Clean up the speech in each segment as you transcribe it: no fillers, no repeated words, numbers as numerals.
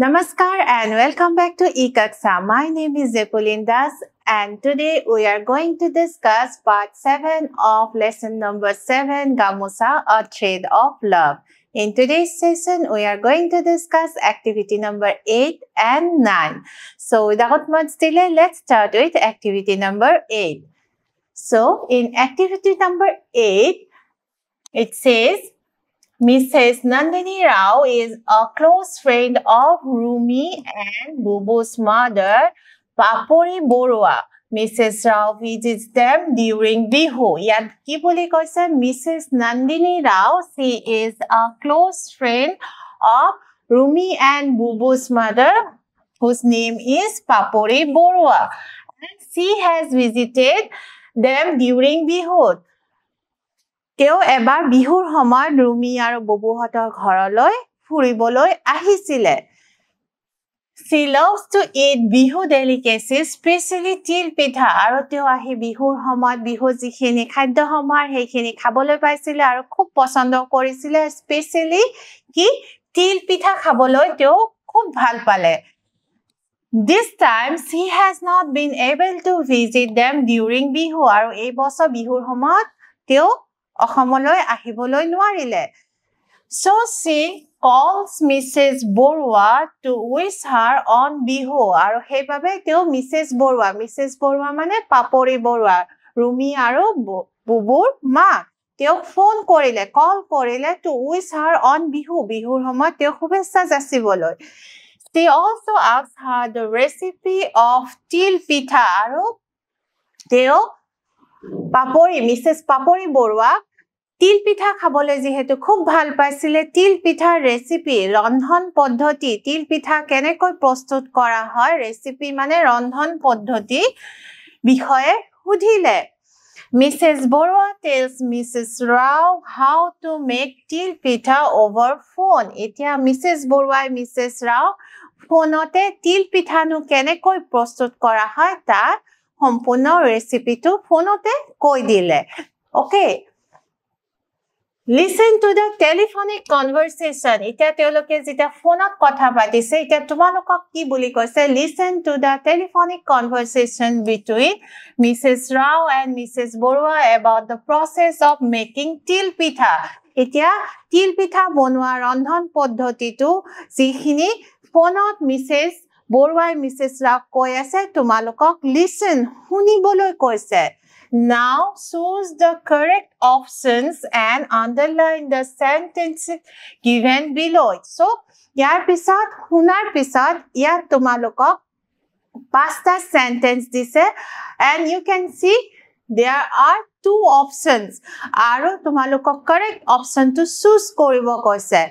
Namaskar and welcome back to eKaksha. My name is Zeppelin Das and today we are going to discuss part 7 of lesson number 7, Gamusa, a thread of love. In today's session, we are going to discuss activity number 8 and 9. So without much delay, let's start with activity number 8. So in activity number 8, it says, Mrs. Nandini Rao is a close friend of Rumi and Bubu's mother, Papuri Borua. Mrs. Rao visits them during Bihu. Yat ki boli koise Mrs. Nandini Rao, she is a close friend of Rumi and Bubu's mother, whose name is Papuri Borua. And she has visited them during Bihu. তেওঁ এবাৰ বিহুৰ সময়ত ৰুমি আৰু ববুহঁতৰ ঘৰলৈ ফুৰিবলৈ আহিছিলে She loves to eat bihu delicacies, especially til pitha. আৰু তেওঁ আহি বিহুৰ সময়ত বিহু যিখিনি খাদ্য সম্ভাৰ সেইখিনি খাবলৈ পাইছিলে আৰু খুব পছন্দ কৰিছিলে স্পেশালি কি তিল পিঠা খাবলৈ তেওঁ খুব ভাল পালে This time she has not been able to visit them during bihu আৰু এই বছৰ বিহুৰ সময়ত তেওঁ অসমলৈ আহিবলৈ নোৱাৰিলে So she calls Mrs. Borua to wish her on Bihu আৰু সেইভাবে তেওঁ Mrs. Borua মানে পাপৰি বৰুৱা ৰুমি আৰু বুবুৰ মা তেওঁ ফোন কৰিলে কল কৰিলে to wish her on Bihu বিহুৰ সময়ত তেওঁ শুভেচ্ছা যাচিবলৈ She also asked her the recipe of til pitha আৰু তেওঁ Mrs. Papuri Borua তিল পিঠা খাবলৈ যেহেতু খুব ভাল পাইছিলে তিল পিঠাৰ ৰেচিপি ৰন্ধন পদ্ধতি তিল পিঠা কেনেকৈ প্ৰস্তুত কৰা হয় ৰেচিপি মানে ৰন্ধন পদ্ধতি বিষয়ে সুধিলে Mrs. Borua tells Mrs. Rao how to make til pitha over phone এতিয়া Mrs. Borua Mrs. Rao ফোনতে তিল পিঠানো কেনেকৈ প্ৰস্তুত কৰা হয় তাৰ সম্পূৰ্ণ ৰেচিপিটো ফোনতে কৈ দিলে Okay Listen to the telephonic conversation. Ita teoloke jeta phonot kotha patise ita tumalokok ki boli koise listen to the telephonic conversation between Mrs. Rao and Mrs. Borua about the process of making til pitha. Itia til pitha bonwa randhon poddhoti tu jikhini phonot Mrs. Borua Mrs. Rao koi ase tumalokok listen huniboloi koise Now choose the correct options and underline the sentences given below. So, yar pisat, hunar pisat, yar tumalokok pasta sentence dise and you can see there are two options. Aru tumalokok correct option to choose koribo koise.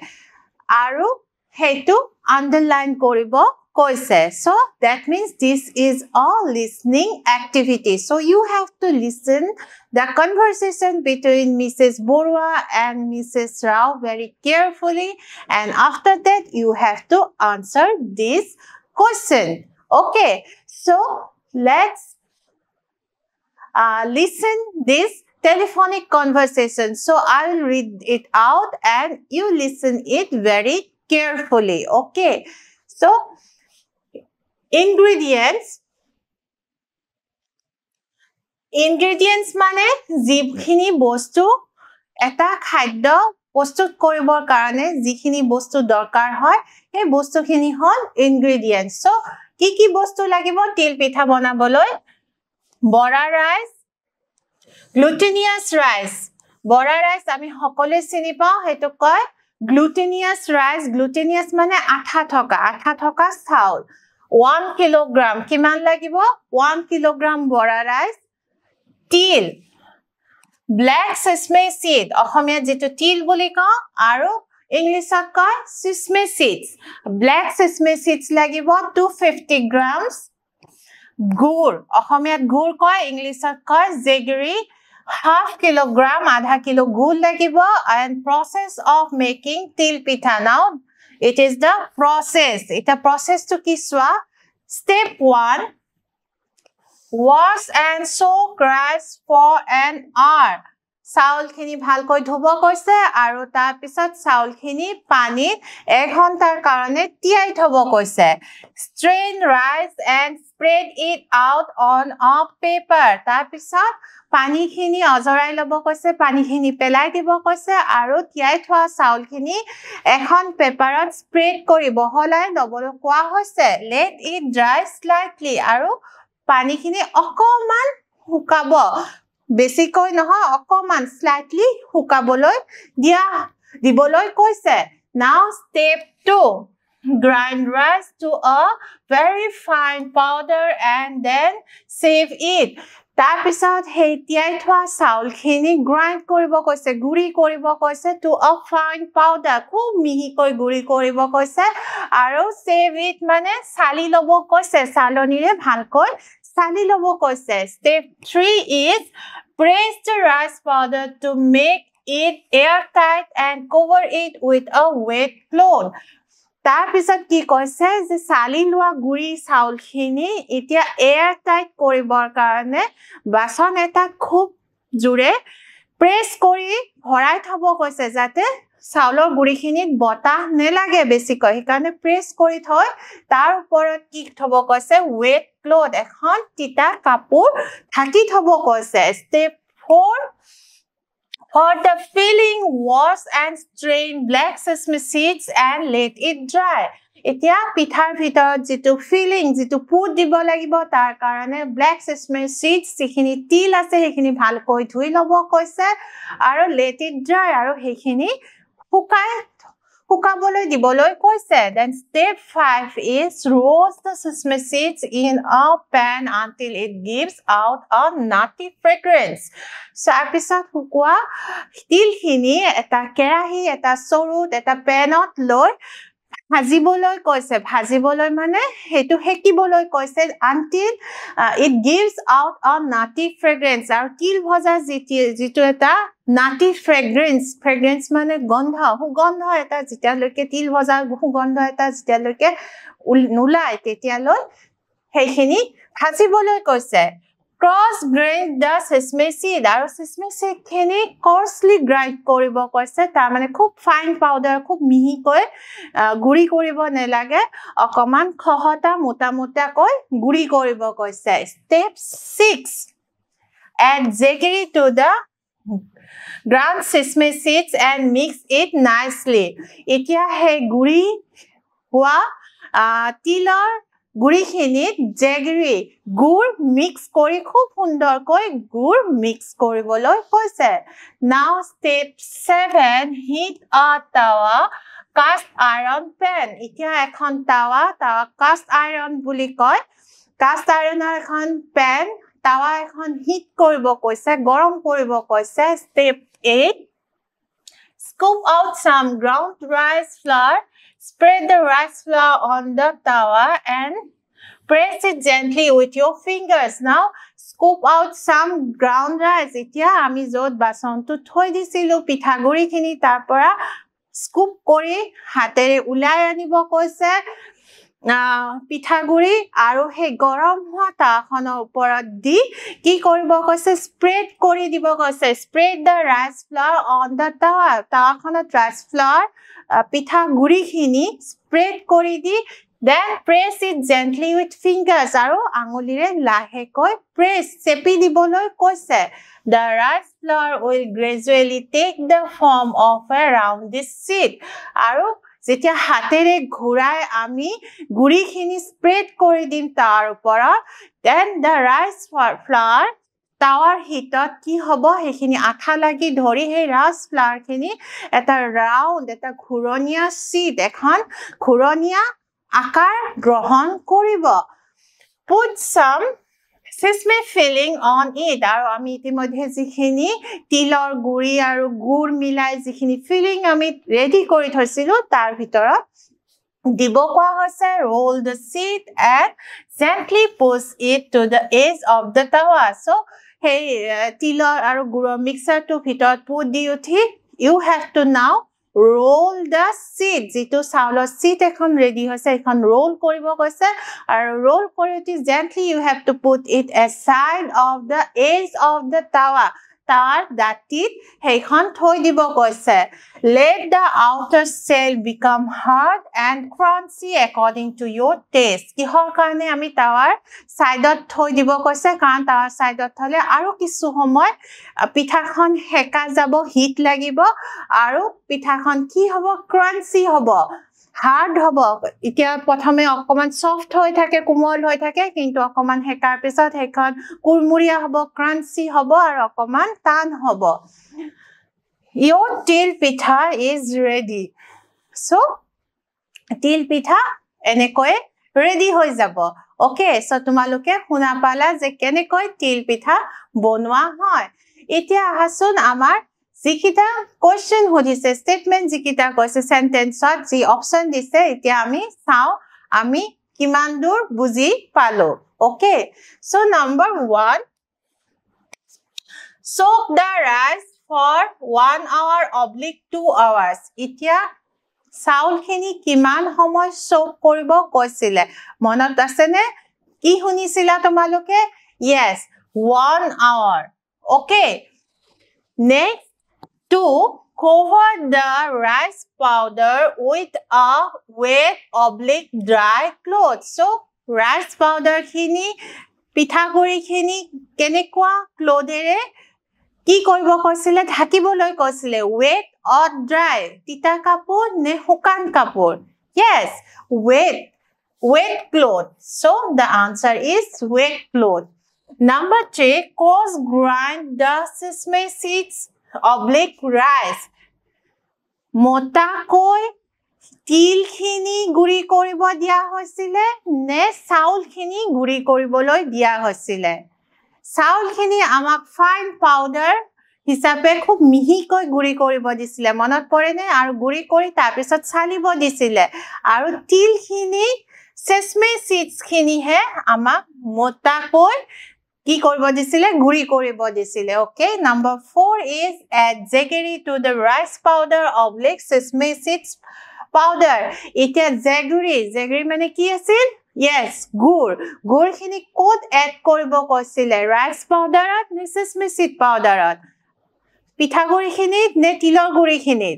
Aru hetu underline koribo koise. So that means this is a listening activity. So you have to listen the conversation between Mrs. Borua and Mrs. Rao very carefully and after that you have to answer this question. Okay, so let's listen this telephonic conversation. So I will read it out and you listen it very carefully. Okay, so Ingredients মানে যিখিনি বস্তু এটা খাদ্য প্ৰস্তুত কৰিবৰ কাৰণে যিখিনি বস্তু দৰকাৰ হয় এই বস্তুখিনি হল ingredients so কি বস্তু লাগিব তিল পিঠা বনাবলৈ Bora rice glutinous rice Bora rice আমি সকলোৱে চিনি পাওঁ হেতু কয় glutinous rice glutinous মানে আঠা থকা চাউল 1 kilogram কিমান লাগিব 1 kilogram Bora rice til black sesame seed অসমীয়া যেটো til বুলি কওঁ আৰু ইংলিছত কয় sesame seeds black sesame seeds লাগিব 250 grams গুৰ অসমীয়াত গুৰ কয় ইংলিছত কয় jaggery half kilogram আধা কিলো গুৰ লাগিব and process of making til pitha now it is the process এটা process to কি সোৱা step 1 Wash and soak rice for an hour. চাউলখিনি ভালকৈ ধুব কৈছে আৰু তাৰ পিছত চাউলখিনি পানীত 1 ঘণ্টাৰ কাৰণে তিয়াই থব কৈছে strain rice and spread it out on a paper তাৰ পিছত পানীখিনি অজৰাই লব কৈছে পানীখিনি পেলাই দিব কৈছে আৰু তিয়াই থোৱা চাউলখিনি এখন পেপাৰত স্প্ৰেড কৰি বহলাই লবলৈ কোৱা হৈছে let it dry slightly আৰু পানীখিনি অকমান শুকাব বেছিকৈ নহয় অকমান slightly শুকাবলৈ দিবলৈ কৈছে now step 2 grind rice to a very fine powder and then save it তাৰ পিছত হেই তিয়াই থোৱা চাউলখিনি গ্ৰাইণ্ড কৰিব কৈছে গুৰি কৰিব কৈছে to a fine powder খুব মিহিকৈ গুৰি কৰিব কৈছে আৰু save it মানে চালি লব কৈছে চালনীৰে ভালকৈ চালি লব কৈছে step 3 is press the rice powder to make it airtight and cover it with a wet cloth তাৰ পিছত কি কৈছে যে চালি লোৱা গুৰি চাউলখিনি এতিয়া এয়াৰ টাইট কৰিবৰ কাৰণে বাসন এটা খুব জোৰে প্ৰেছ কৰি ভৰাই থব কৈছে যাতে চাউলৰ গুৰিখিনিত বতাহ নেলাগে বেছিকৈ সেইকাৰণে প্ৰেছ কৰি থৈ তাৰ ওপৰত কি থব কৈছে ৱেট ক্লথ এখন তিতা কাপোৰ ঢাকি থব কৈছে step 4 For the filling, wash and strain black sesame seeds and let it dry. এতিয়া পিঠাৰ ভিতৰত যেটো ফিলিং যেটো পুৰ দিব লাগিব তাৰ কাৰণে black sesame seeds যিখিনি তিল আছে সেইখিনি ভালকৈ ধুই লব কৈছে আৰু let it dry আৰু সেইখিনি শুকাবলৈ দিবলৈ কৈছে then step 5 is roast the sesame seeds in a pan until it gives out a nutty fragrance তাৰপিছত শুকোৱা তিলখিনি এটা কেৰাহী এটা চৰুত এটা পেনত লৈ ভাজিবলৈ কৈছে ভাজিবলৈ মানে হেতু হেকিবলৈ কৈছে until it gives out a nutty fragrance আৰু তিল ভজা যেটো এটা nutty fragrance মানে গন্ধ সুগন্ধ এটা যেতিয়ালৈকে তিল ভজা সুগন্ধ এটা যেতিয়ালৈকে নুলাই তেতিয়ালৈ হেখিনি ভাজিবলৈ কৈছে cross grind the sesame seed আৰু sesame seed খিনি coarsely grind কৰিব কৈছে তাৰ মানে খুব fine powder খুব মিহিকৈ গুৰি কৰিব নেলাগে অকমান খহটা মোটা কৈ গুৰি কৰিব কৈছে step 6 add jaggery to the ground sesame seeds and mix it nicely এতিয়া হে গুৰি হোৱা তিলৰ গুৰিখিনিত জেগৰি গুৰ মিক্স কৰি খুব সুন্দৰকৈ গুৰ মিক্স কৰিবলৈ কৈছে now step 7 heat a tawa cast iron pan এতিয়া এখন tawa cast iron বুলি কয় cast iron এখন pan tawa এখন হিট কৰিব কৈছে গৰম কৰিব কৈছে step 8 scoop out some ground rice flour Spread the rice flour on the tawa and press it gently with your fingers. Now, scoop out some ground rice. Itia ami jot bason to thoi disilu pithaguri khini tarpora scoop kori hatere ulai anibo koise পিঠাগুৰি আৰু হে গৰম হোৱা তাখনৰ ওপৰত দি কি কৰিব কৈছে spread কৰি দিব কৈছে spread the rice flour on the tawa তাখনত rice flour পিঠাগুৰিখিনি স্প্ৰেড কৰি দি then press it gently with fingers আৰু আঙুলিৰে লাহেকৈ press চেপি দিবলৈ কৈছে the rice flour will gradually take the form of a rounded sheet আৰু যেতিয়া হাতেৰে ঘুৰাই আমি গুৰিখিনি স্প্ৰেড কৰি দিম তাৰ ওপৰত then the rice flour তাৱাৰ হিটত কি হ'ব হেখিনি আঠা লাগি ধৰি হে ৰাইচ ফ্লাৱাৰ খিনি এটা ৰাউন্ড এটা ঘুৰণিয়া শীট এখন ঘুৰণিয়া আকাৰ গ্ৰহণ কৰিব put some sesame filling on it আৰু আমি ইতিমধ্যে যিখিনি তিলৰ গুৰি আৰু গুৰ মিলাই যিখিনি ফিলিং আমি ৰেডি কৰি থৈছিলো তাৰ ভিতৰত দিব কোৱা হৈছে roll the sheet and gently push it to the edge of the tawa so hey tilor aru guro mixer to ভিতৰত put di uthi you have to now roll the sheet jitu saulor sheet ekhon ready hoise ekhon roll koribo koise aru roll kori uthi gently you have to put it aside of the edge of the tawa তাৰ দাঁতিত সেইখন থৈ দিব কৈছে let the outer shell become hard and crunchy according to your taste কিহৰ কাৰণে আমি তাৱাৰ সাইডত থৈ দিব কৈছে কাৰণ তাৱাৰ সাইডত থলে আৰু কিছু সময় পিঠাখন হেকা যাব হিট লাগিব আৰু পিঠাখন কি হ'ব ক্ৰাঞ্চি হ'ব hard hobo itia prothome okoman soft hoy thake kumol hoy thake kintu okoman hekar pisot hekhon kurmuria hobo crunchy hobo ar okoman tan hobo your til pitha is ready so til pitha enekoy ready hoy jabo okay so tumaloke huna pala je kenekoy til pitha bonwa hoy itia ahasun amar Zikita question hodise statement zikita koise sentence zi option dise itia ami sao ami kiman dur buji palo okay so number 1 soak the rice for 1 hour oblique 2 hours itia saul khini kiman homoy soak koribo koisile monot ase ne ki hunisila tomaloke yes 1 hour okay next to cover the rice powder with a wet oblique dry cloth. So, rice powder khini, pithaguri khini, kenekwa clothere, ki koribo koisile, dhakiboloi koisile, wet or dry, tita kapur ne hukan kapur. Yes, wet cloth. So, the answer is wet cloth. Number 3, coarse grind the sesame seeds oblique rice mota koi til khini guri koribo dia hoisile ne saul khini guri koriboloi dia hoisile saul khini amak fine powder hisabe khub mihi koi guri koribo disile monot pore ne aru guri kori tar pisot salibo disile aru til khini sesame seeds khini he amak mota koi ki koribo disile guri koribo disile okay number 4 is add jaggery to the rice powder oblique sesame seeds powder itia jaggery mane ki asil yes gur khini kod add koribo koisile rice powder at ne sesame seed powder at pithaguri khini ne tilor guri khini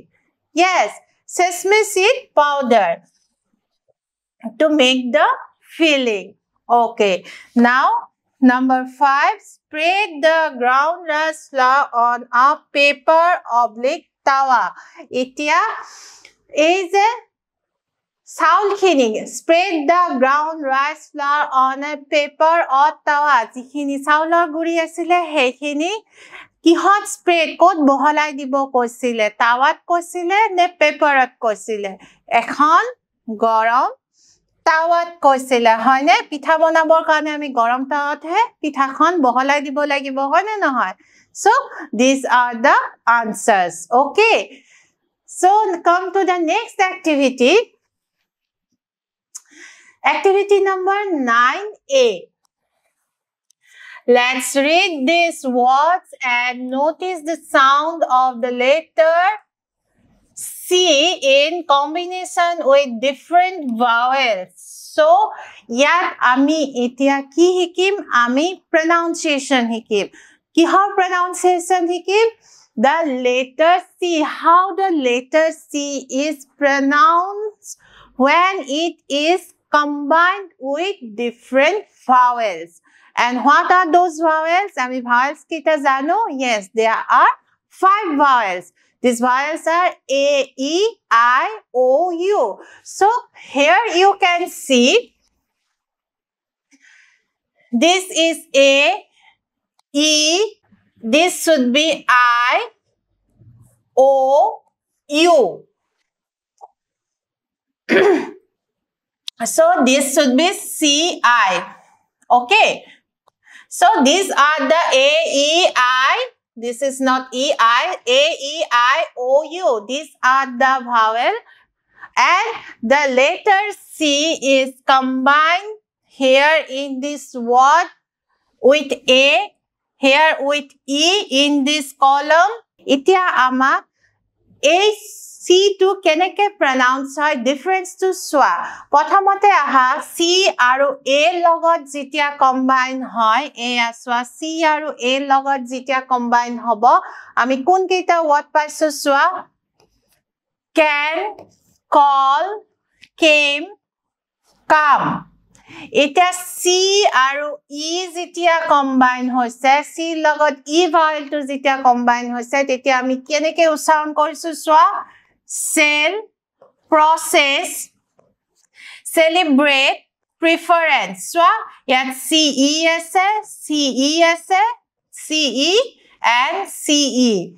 yes sesame seed powder to make the filling okay now Number 5, spread the ground rice flour on a paper oblique tawa. Itia is a saul khini. Spread the ground rice flour on a paper or tawa. Jikhini saulor guri asile hekhini kihot spread kod boholai dibo koisile tawat koisile ne paperat koisile ekhon gorom Tawat koisile hoine pitha bonabor karone ami gorom tawat he pitha khon boholai dibo lagibo hoine nohoy so these are the answers okay so come to the next activity number 9a let's read these words and notice the sound of the letter C in combination with different vowels. So, yat ami itia ki hikim, ami pronunciation hikim. Kihar pronunciation hikim? The letter C. How the letter C is pronounced when it is combined with different vowels. And what are those vowels? Ami vowels kita jano? Yes, there are 5 vowels. These vowels are A, E, I, O, U. So, here you can see this is A, E, this should be I, O, U. So, this should be C, I. Okay. So, these are the A, E, I. This is not E-I, A-E-I-O-U. These are the vowel and the letter C is combined here in this word with A, here with E in this column. Itia ama এই C to keneke pronounce hoy difference to swa prothomote aha C aru A logot jitia combine hoy e aswa C aru A logot jitia combine hobo ami kun keita word paisu swa can call came come eta C aru E jitia combine hoise C logot E vowel to jitia combine hoise tetia ami keneke ucharon korisu swa sell, process, celebrate, preference. So, yet CE ase, CE ase, CE and CE.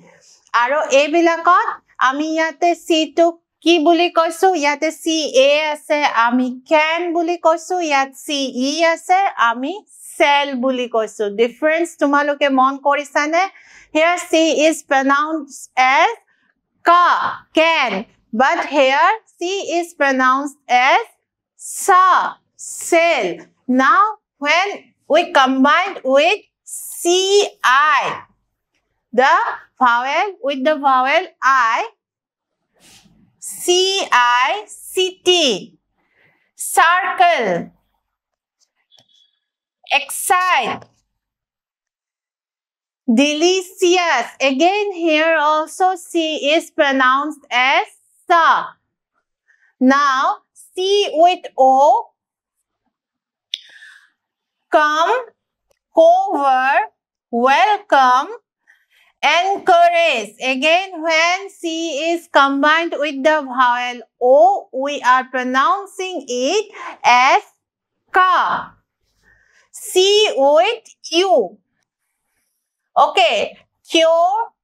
Aro A bilakot, ami yate C to ki buli koisu, yate CA ase, ami can buli koisu, yat CE ase, ami sell buli koisu. Difference tumaloke mon korisane. Here C is pronounced as ka, can, but here C is pronounced as sa, sell. Now, when we combine with CI, the vowel with the vowel I, CI, city, circle, excite, delicious. Again, here also C is pronounced as sa. Now, C with O, come, cover, welcome, encourage. Again, when C is combined with the vowel O, we are pronouncing it as ka. C with U. Okay, cure,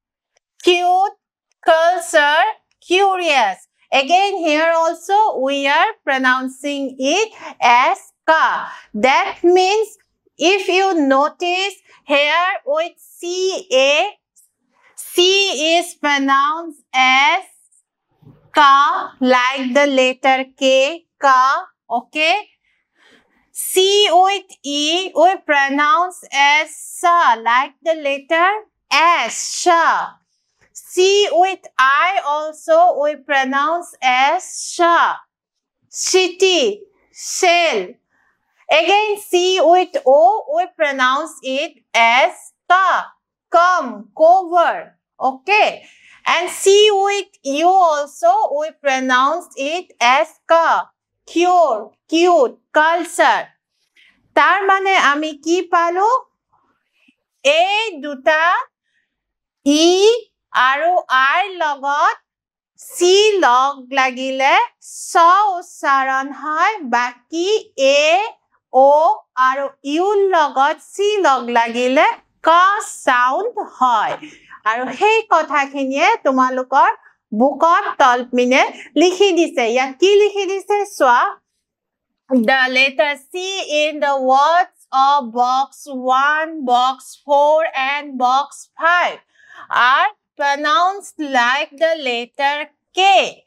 cute, cursor, curious. Again, here also we are pronouncing it as ka. That means if you notice here with CA, C is pronounced as ka, like the letter K, ka, okay? C with E, we pronounce as sa, like the letter S, sha. C with I also we pronounce as sha. City, shell. Again, C with O, we pronounce it as ka, come, cover, okay? And C with U also, we pronounce it as ka, cure, cute, culture. Tar mane ami ki palo? A duta E aru I logot C log lagile sa ucharon hoy baki A O aru U logot C log lagile ka sound hoy aru hei kotha khinie tumalukor bookot tolpine likhi dise ya ki likhi dise swa the letter C in the words of box 1, box 4 and box 5 are pronounced like the letter K.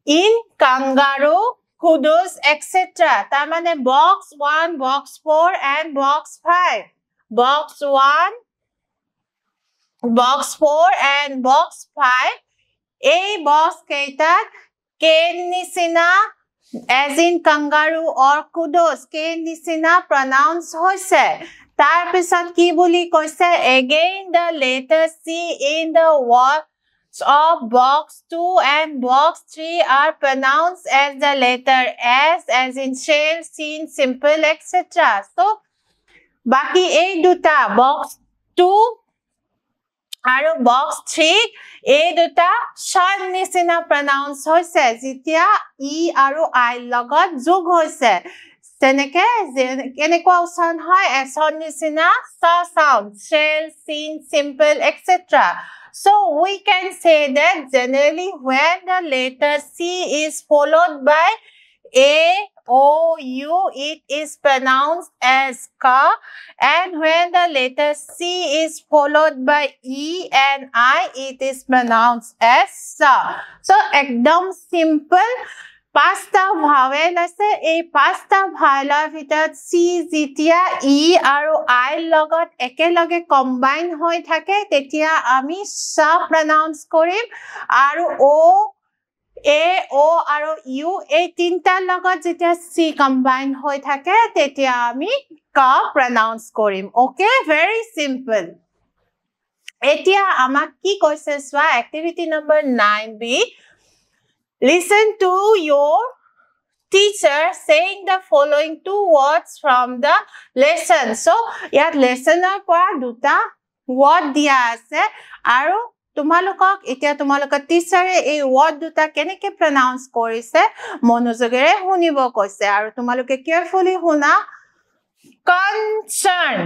In kangaroo, kudos, etc. Tamane box 1, box 4 and box 5. Box 1, box 4 and box 5. A box keitat ken nisina as in kangaroo or kudos ken nisina pronounce hoise. Tar pisat ki buli koise again the letter C in the words of box 2 and box 3 are pronounced as the letter S as in shell, seen, simple, etc. So, baki ei duta box 2 aru box 3 ei duta short nisina pronounce hoise jitia E aru I logot jog hoise. Teneke kenekwa ucharon hoy S-on nisina sa sound, shell, seen, simple, etc. So we can say that generally when the letter C is followed by A, O, U, it is pronounced as ka, and when the letter C is followed by E and I, it is pronounced as sa. So ekdom simple. পাঁচটা vowel আছে এই পাঁচটা ভাৱেলৰ ভিতৰত সি যেতিয়া ই আৰু আই লগত একেলগে combine হৈ থাকে তেতিয়া আমি স প্ৰনাউন্স কৰিম আৰু ও এ ও আৰু ইউ এই তিনটাৰ লগত যেতিয়া সি কম্বাইন হৈ থাকে তেতিয়া আমি ক প্ৰনাউন্স কৰিম ওকে ভেৰি সিম্পল এতিয়া আমাক কি কৈছে সোৱা activity number 9b listen to your teacher saying the following two words from the lesson so yat lessoner পৰা দুটা word দিয়া আছে আৰু তোমালোকক এতিয়া তোমালোকৰ টিচাৰে এই word দুটা কেনেকৈ pronounce কৰিছে মনোযোগেৰে শুনিব কৈছে আৰু তোমালোকে carefully শুনা concern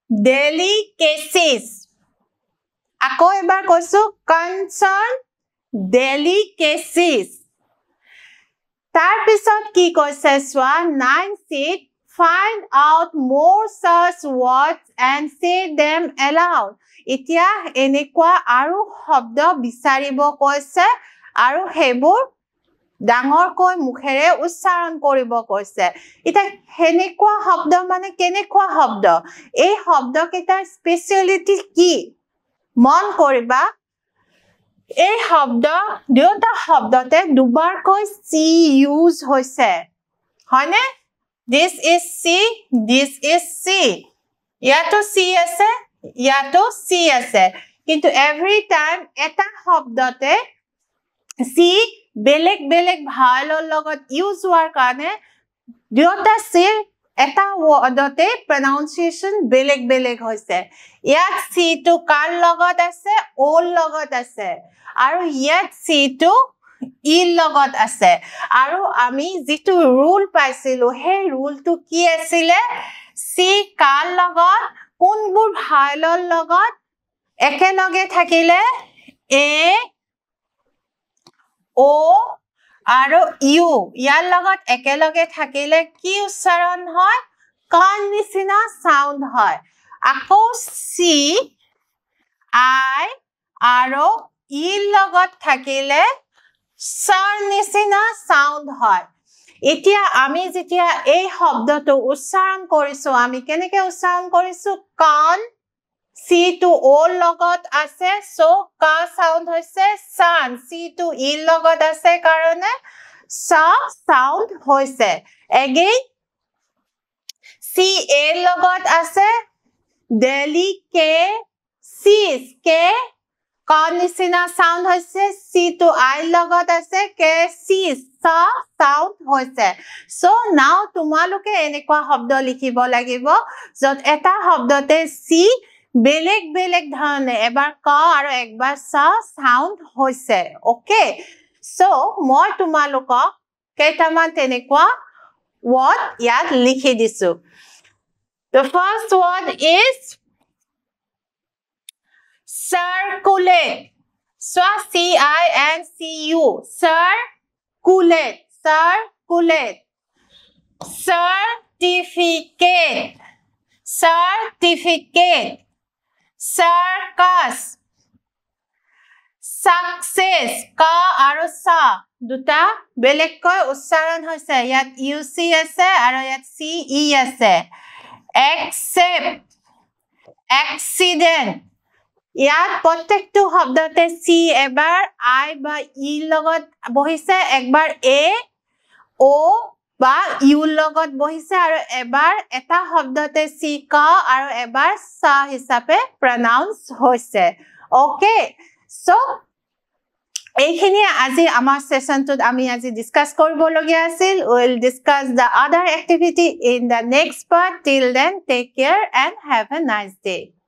delicacies আকৌ এবাৰ কৈছো concern delicacies তাৰ পিছত কি কৈছে সোৱা 9c find out more such words and say them aloud এতিয়া এনেকুৱা আৰু শব্দ বিচাৰিব কৈছে আৰু হেবোৰ ডাঙৰকৈ মুখেৰে উচ্চাৰণ কৰিব কৈছে এটা হেনেকুৱা শব্দ মানে কেনেকুৱা শব্দ এই শব্দ কেইটাৰ স্পেশালিটি কি মন কৰিবা এই শব্দ দুটা শব্দতে দুবাৰকৈ সি ইউজ হৈছে হয়নে this is c ইয়াতো c আছে ইয়াতো c আছে কিন্তু every time এটা শব্দতে c বেলেগ বেলেগ ভাৱেলৰ লগত ইউজ হোৱাৰ কাৰণে দুটা c এটা ওয়াৰ্ডতে pronunciation বেলেগ বেলেগ হৈছে ইয়াত c টো কাৰ লগত আছে o লগত আছে আৰু ইয়াত c টো e লগত আছে আৰু আমি যেটো ৰুল পাইছিলো হে ৰুলটো কি আছিল c কাৰ লগত কোনবোৰ ভাৱেলৰ লগত একেলগে থাকিলে a o আৰু ইউ ইয়াৰ লগত একেলগে থাকিলে কি উচ্চাৰণ হয় কান নিচিনা সাউন্ড হয় আকৌ সি আই আৰু ই লগত থাকিলে সাৰ নিচিনা সাউন্ড হয় এতিয়া আমি যেতিয়া এই শব্দটো উচ্চাৰণ কৰিছো আমি কেনেকৈ উচ্চাৰণ কৰিছো কান সি টু ও লগত আছে সো কা সাউন্ড হৈছে সান সি টু ই লগত আছে কাৰণে সা সাউন্ড হৈছে এগেইন সি এ লগত আছে ডেলিকেচিস কে কান নিচিনা সাউন্ড হৈছে সি টু আই লগত আছে কে সি সা সাউন্ড হৈছে সো নাও তোমালোকে এনেকুৱা শব্দ লিখিব লাগিব যত এটা শব্দতে সি বেলেগ বেলেগ ধৰণে এবাৰ ক আৰু একবাৰ সা সাউন্ড হৈছে ওকে সো মই তোমালোকক কেইটামান তেনেকুৱা word ইয়াত লিখি দিছো the first word is circulate so c I N C U circulate certificate circus success ka aru sa দুটা বেলেগকৈ উচ্চাৰণ হৈছে ইয়াত UC আছে আৰু ইয়াত CE আছে accept accident ইয়াত প্ৰত্যেকটো শব্দতে C এবাৰ I বা E লগত বহিছে একবাৰ A O বা U লগত বহিছে আৰু এবাৰ এটা শব্দতে C ক আৰু এবাৰ সা হিচাপে pronounce হৈছে ওকে সো এইখিনি আজি আমাৰ সেশনটোত আমি আজি ডিসকাস কৰিব লগিয়া আছিল we will discuss the other activity in the next part till then take care and have a nice day